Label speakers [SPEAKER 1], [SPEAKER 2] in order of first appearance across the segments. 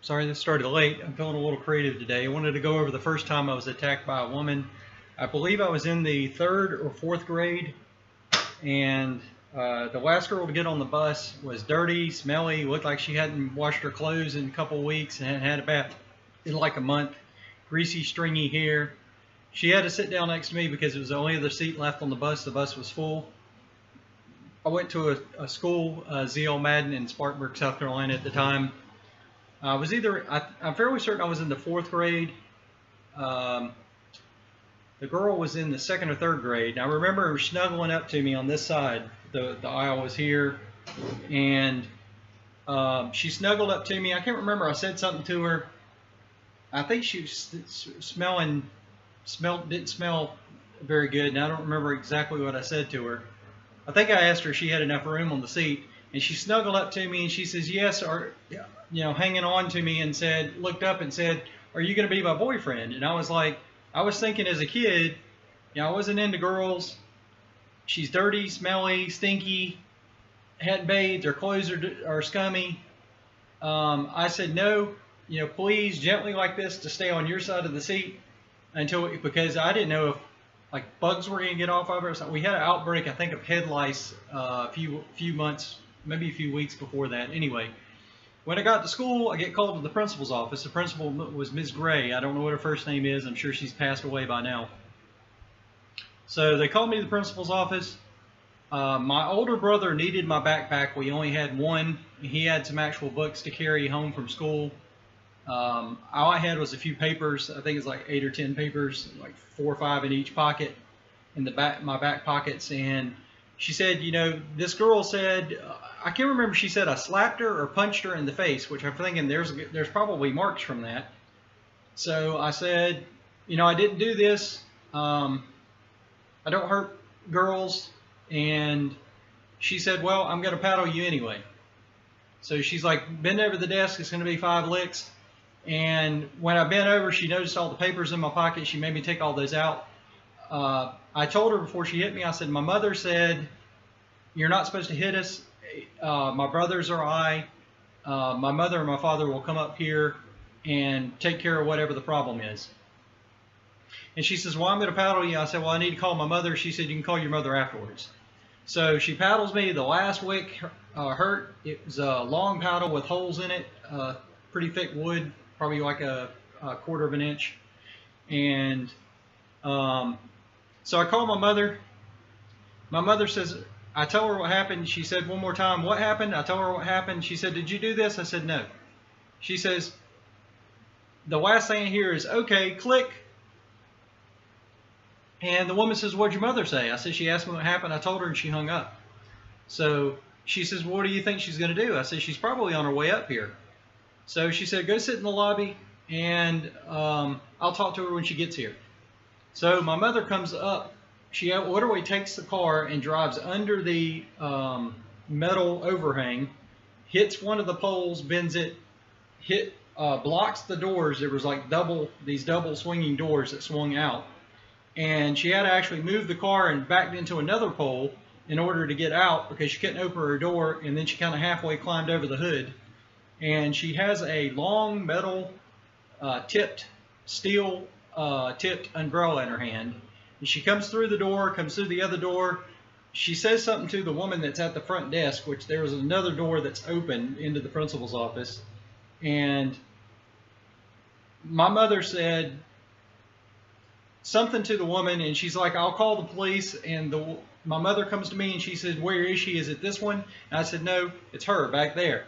[SPEAKER 1] Sorry this started late. I'm feeling a little creative today. I wanted to go over the first time I was attacked by a woman. I believe I was in the 3rd or 4th grade, and the last girl to get on the bus was dirty, smelly, looked like she hadn't washed her clothes in a couple of weeks and hadn't had a bath in like a month, greasy, stringy hair. She had to sit down next to me because it was the only other seat left on the bus. The bus was full. I went to a school, Z.L. Madden in Spartanburg, South Carolina at the time. I'm fairly certain I was in the 4th grade. The girl was in the 2nd or 3rd grade. And I remember her snuggling up to me on this side. The aisle was here. And she snuggled up to me. I can't remember. I said something to her. I think she was didn't smell very good. And I don't remember exactly what I said to her. I think I asked her if she had enough room on the seat. And she snuggled up to me and she says, yes, or, hanging on to me, and looked up and said, are you going to be my boyfriend? And I was like, I was thinking as a kid, I wasn't into girls. She's dirty, smelly, stinky, hadn't bathed, her clothes are scummy. I said, no, please, gently like this, to stay on your side of the seat because I didn't know if like bugs were going to get off of her. So we had an outbreak, I think, of head lice a few months, maybe a few weeks before that. Anyway, when I got to school, I get called to the principal's office. The principal was Ms. Gray. I don't know what her first name is. I'm sure she's passed away by now. So they called me to the principal's office. My older brother needed my backpack. We only had one. He had some actual books to carry home from school. All I had was a few papers. I think it's like 8 or 10 papers, like 4 or 5 in each pocket, in my back pockets. And she said, this girl said, I can't remember if she said I slapped her or punched her in the face, which I'm thinking there's probably marks from that. So I said, I didn't do this. I don't hurt girls. And she said, well, I'm going to paddle you anyway. So she's like, bend over the desk. It's going to be 5 licks. And when I bent over, she noticed all the papers in my pocket. She made me take all those out. I told her before she hit me, I said, my mother said, you're not supposed to hit us. My brothers or my mother and my father will come up here and take care of whatever the problem is. And she says, well, I'm going to paddle you. I said, well, I need to call my mother. She said, you can call your mother afterwards. So she paddles me. The last wick hurt. It was a long paddle with holes in it, pretty thick wood, probably like a 1/4 of an inch. And so I called my mother. My mother says, I tell her what happened. She said one more time, what happened? I tell her what happened. She said, did you do this? I said, no. She says, the last thing I hear is, okay, click. And the woman says, what'd your mother say? I said, she asked me what happened. I told her and she hung up. So she says, well, what do you think she's going to do? I said, she's probably on her way up here. So she said, go sit in the lobby and I'll talk to her when she gets here. So my mother comes up. She literally takes the car and drives under the metal overhang, hits one of the poles, bends it, blocks the doors. There was like these double swinging doors that swung out. And she had to actually move the car and backed into another pole in order to get out because she couldn't open her door. And then she kind of halfway climbed over the hood. And she has a long metal steel tipped umbrella in her hand. And she comes through the door, comes through the other door. She says something to the woman that's at the front desk, which there was another door that's open into the principal's office. And my mother said something to the woman, and she's like, I'll call the police. And my mother comes to me and she said, where is she? Is it this one? And I said, no, it's her back there.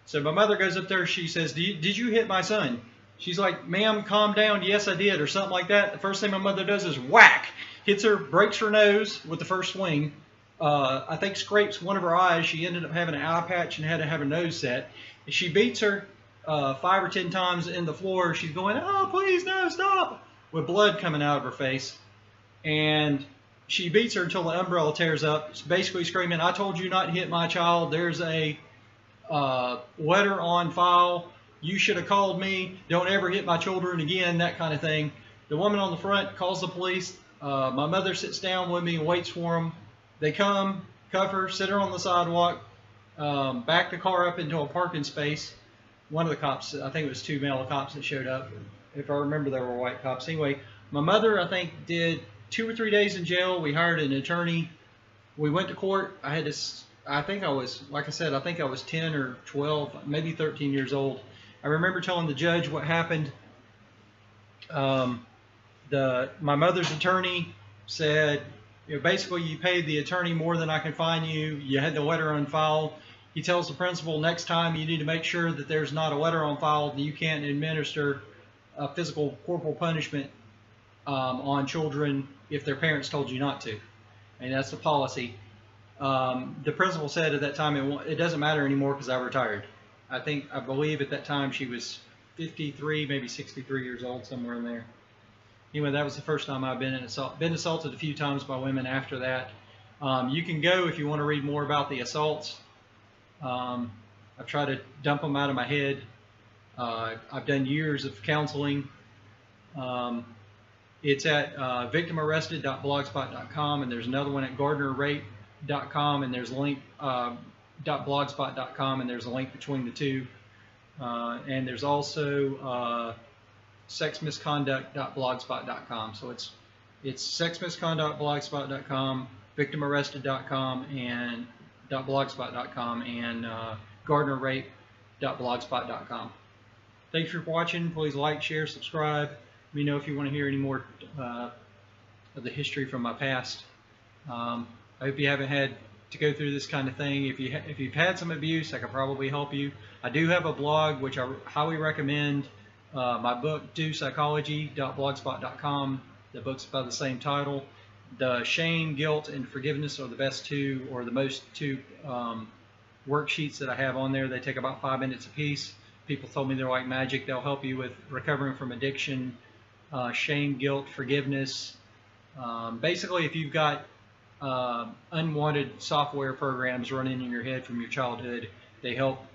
[SPEAKER 1] So my mother goes up there. She says, did you hit my son? She's like, ma'am, calm down. Yes, I did, or something like that. The first thing my mother does is whack, hits her, breaks her nose with the first swing. I think scrapes one of her eyes. She ended up having an eye patch and had to have her nose set. She beats her 5 or 10 times in the floor. She's going, oh, please, no, stop, with blood coming out of her face. And she beats her until the umbrella tears up, basically screaming, I told you not to hit my child. There's a letter on file. You should have called me. Don't ever hit my children again, that kind of thing. The woman on the front calls the police. My mother sits down with me and waits for them. They come, cuff her, sit her on the sidewalk, back the car up into a parking space. one of the cops, I think it was 2 male cops that showed up. If I remember, they were white cops. Anyway, my mother, I think, did 2 or 3 days in jail. We hired an attorney. We went to court. I think I was, like I said, I think I was 10 or 12, maybe 13 years old. I remember telling the judge what happened. My mother's attorney said, basically, you paid the attorney more than I can fine you. You had the letter on file. He tells the principal, next time you need to make sure that there's not a letter on file, that you can't administer physical corporal punishment on children if their parents told you not to. And that's the policy. The principal said at that time, it doesn't matter anymore because I retired. I believe at that time she was 53, maybe 63 years old, somewhere in there. Anyway, that was the first time I've been assaulted a few times by women after that. You can go if you want to read more about the assaults. I've tried to dump them out of my head. I've done years of counseling. It's at victimarrested.blogspot.com, and there's another one at gardnerrape.com, and there's a link .blogspot.com, and there's a link between the two. And there's also sexmisconduct.blogspot.com. So it's sexmisconduct.blogspot.com, victimarrested.com, and .blogspot.com, and gardnerrape.blogspot.com. Thanks for watching. Please like, share, subscribe. Let me know if you want to hear any more of the history from my past. I hope you haven't had to go through this kind of thing. If you've had some abuse, I could probably help you. I do have a blog, which I highly recommend. My book, dopsychology.blogspot.com. The book's by the same title. The shame, guilt, and forgiveness are the best two, or the most two worksheets that I have on there. They take about 5 minutes a piece. People told me they're like magic. They'll help you with recovering from addiction, shame, guilt, forgiveness. Basically, if you've got unwanted software programs running in your head from your childhood, they help